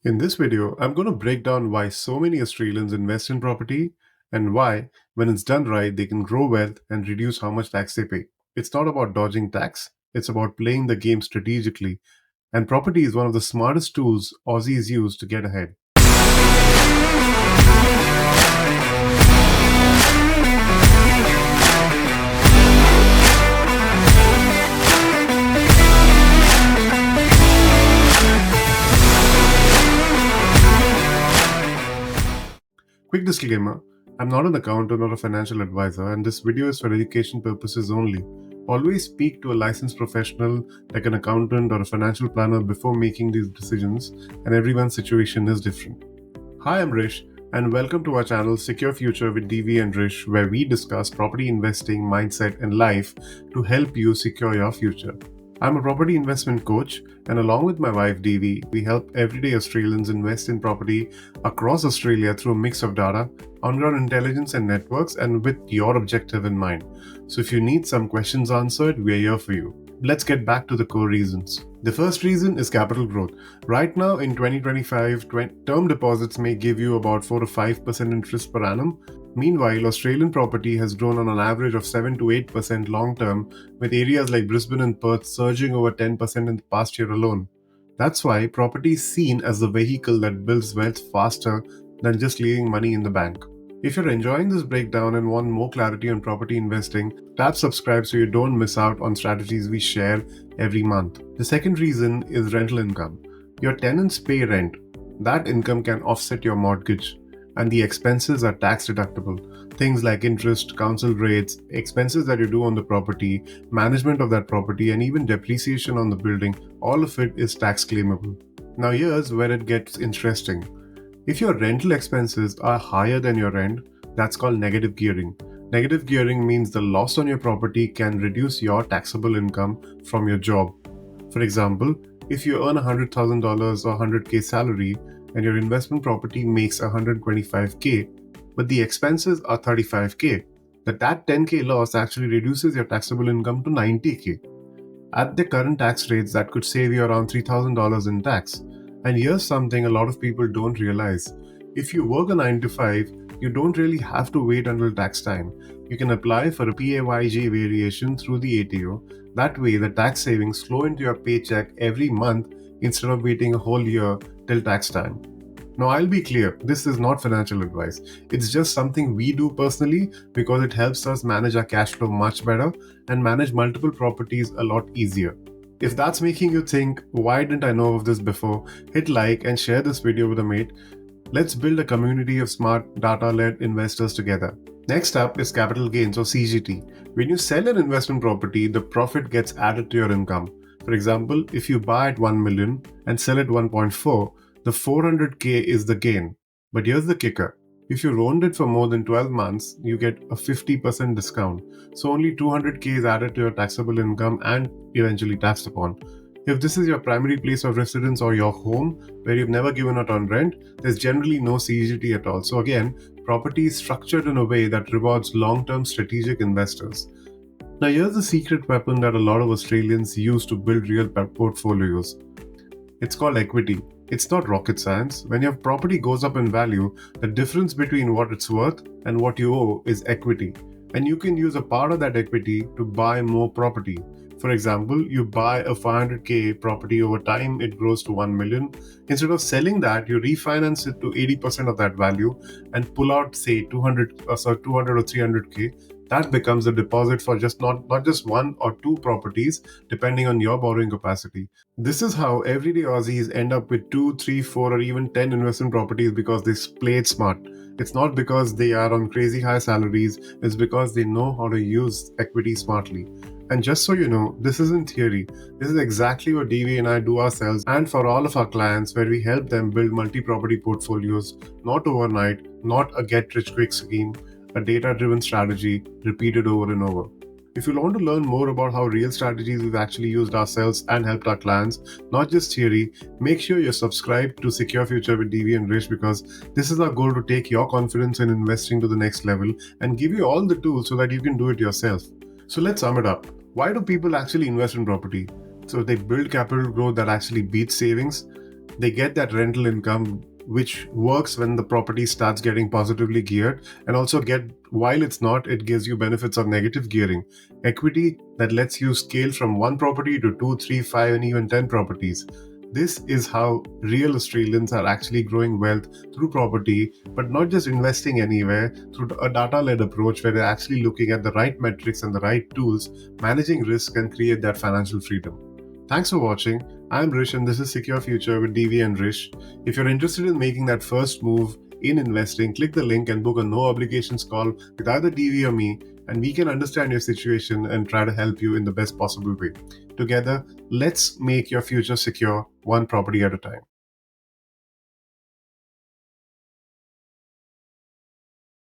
In this video, I'm going to break down why so many Australians invest in property and why, when it's done right, they can grow wealth and reduce how much tax they pay. It's not about dodging tax, it's about playing the game strategically. And property is one of the smartest tools Aussies use to get ahead. Quick disclaimer, I'm not an accountant or a financial advisor, and this video is for education purposes only. Always speak to a licensed professional like an accountant or a financial planner before making these decisions, and everyone's situation is different. Hi, I'm Rish, and welcome to our channel Secure Future with Devy and Rish, where we discuss property investing, mindset, and life to help you secure your future. I'm a property investment coach, and along with my wife Devy, we help everyday Australians invest in property across Australia through a mix of data, on-ground intelligence, and networks, and with your objective in mind. So if you need some questions answered, we're here for you. Let's get back to the core reasons. The first reason is capital growth. Right now in 2025, term deposits may give you about 4 to 5% interest per annum. Meanwhile, Australian property has grown on an average of 7 to 8% long term, with areas like Brisbane and Perth surging over 10% in the past year alone. That's why property is seen as the vehicle that builds wealth faster than just leaving money in the bank. If you're enjoying this breakdown and want more clarity on property investing, tap subscribe so you don't miss out on strategies we share every month. The second reason is rental income. Your tenants pay rent. That income can offset your mortgage, and the expenses are tax deductible. Things like interest, council rates, expenses that you do on the property, management of that property, and even depreciation on the building, all of it is tax claimable. Now here's where it gets interesting. If your rental expenses are higher than your rent, that's called negative gearing. Negative gearing means the loss on your property can reduce your taxable income from your job. For example, if you earn $100,000 or 100K salary and your investment property makes 125K, but the expenses are 35K, that 10K loss actually reduces your taxable income to 90K. At the current tax rates, that could save you around $3,000 in tax. And here's something a lot of people don't realize. If you work a 9 to 5, you don't really have to wait until tax time. You can apply for a PAYG variation through the ATO. That way, the tax savings flow into your paycheck every month instead of waiting a whole year till tax time. Now, I'll be clear, this is not financial advice. It's just something we do personally because it helps us manage our cash flow much better and manage multiple properties a lot easier. If that's making you think, why didn't I know of this before? Hit like and share this video with a mate. Let's build a community of smart data-led investors together. Next up is capital gains or CGT. When you sell an investment property, the profit gets added to your income. For example, if you buy at 1 million and sell at 1.4, the 400K is the gain. But here's the kicker. If you owned it for more than 12 months, you get a 50% discount. So only 200K is added to your taxable income and eventually taxed upon. If this is your primary place of residence or your home where you've never given out on rent, there's generally no CGT at all. So again, property is structured in a way that rewards long-term strategic investors. Now here's the secret weapon that a lot of Australians use to build real portfolios. It's called equity. It's not rocket science. When your property goes up in value, the difference between what it's worth and what you owe is equity. And you can use a part of that equity to buy more property. For example, you buy a 500K property, over time it grows to 1 million. Instead of selling that, you refinance it to 80% of that value and pull out say 200 or 300K. That becomes a deposit for not just one or two properties, depending on your borrowing capacity. This is how everyday Aussies end up with 2, 3, 4, or even 10 investment properties because they play it smart. It's not because they are on crazy high salaries, it's because they know how to use equity smartly. And just so you know, this isn't theory. This is exactly what DV and I do ourselves and for all of our clients, where we help them build multi-property portfolios, not overnight, not a get-rich-quick scheme, a data-driven strategy repeated over and over. If you want to learn more about how real strategies we've actually used ourselves and helped our clients, not just theory, make sure you're subscribed to Secure Future with DV and Rish, because this is our goal to take your confidence in investing to the next level and give you all the tools so that you can do it yourself. So let's sum it up. Why do people actually invest in property? So they build capital growth that actually beats savings. They get that rental income which works when the property starts getting positively geared, and also while it's not, it gives you benefits of negative gearing. Equity that lets you scale from one property to two, three, five, and even 10 properties. This is how real Australians are actually growing wealth through property, but not just investing anywhere, through a data led approach where they're actually looking at the right metrics and the right tools, managing risk, and create that financial freedom. Thanks for watching. I'm Rish, and this is Secure Future with Devy and Rish. If you're interested in making that first move in investing, click the link and book a no obligations call with either Devy or me, and we can understand your situation and try to help you in the best possible way. Together, let's make your future secure, one property at a time.